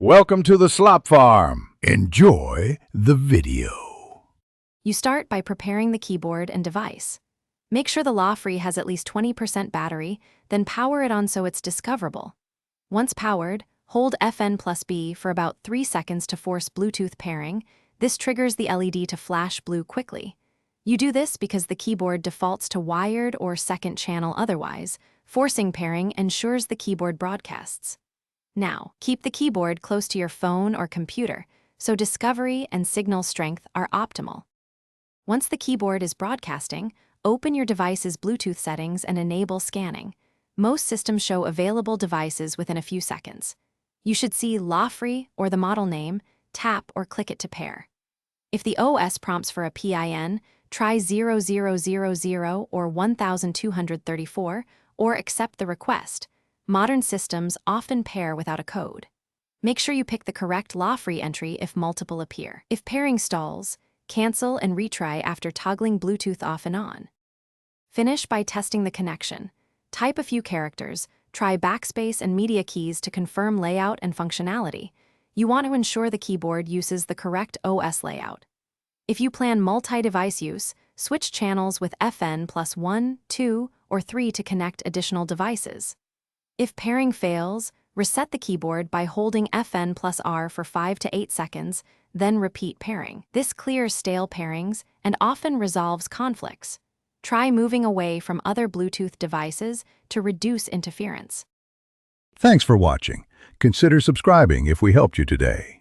Welcome to the Slop Farm. Enjoy the video. You start by preparing the keyboard and device. Make sure the Lofree has at least 20% battery, then power it on so it's discoverable. Once powered, hold FN+B for about 3 seconds to force Bluetooth pairing. This triggers the LED to flash blue quickly. You do this because the keyboard defaults to wired or second channel otherwise. Forcing pairing ensures the keyboard broadcasts. Now, keep the keyboard close to your phone or computer, so discovery and signal strength are optimal. Once the keyboard is broadcasting, open your device's Bluetooth settings and enable scanning. Most systems show available devices within a few seconds. You should see Lofree or the model name, tap or click it to pair. If the OS prompts for a PIN, try 0000 or 1234, or accept the request. Modern systems often pair without a code. Make sure you pick the correct Lofree entry if multiple appear. If pairing stalls, cancel and retry after toggling Bluetooth off and on. Finish by testing the connection. Type a few characters, try backspace and media keys to confirm layout and functionality. You want to ensure the keyboard uses the correct OS layout. If you plan multi-device use, switch channels with FN+1, 2, or 3 to connect additional devices. If pairing fails, reset the keyboard by holding FN+R for 5 to 8 seconds, then repeat pairing. This clears stale pairings and often resolves conflicts. Try moving away from other Bluetooth devices to reduce interference. Thanks for watching. Consider subscribing if we helped you today.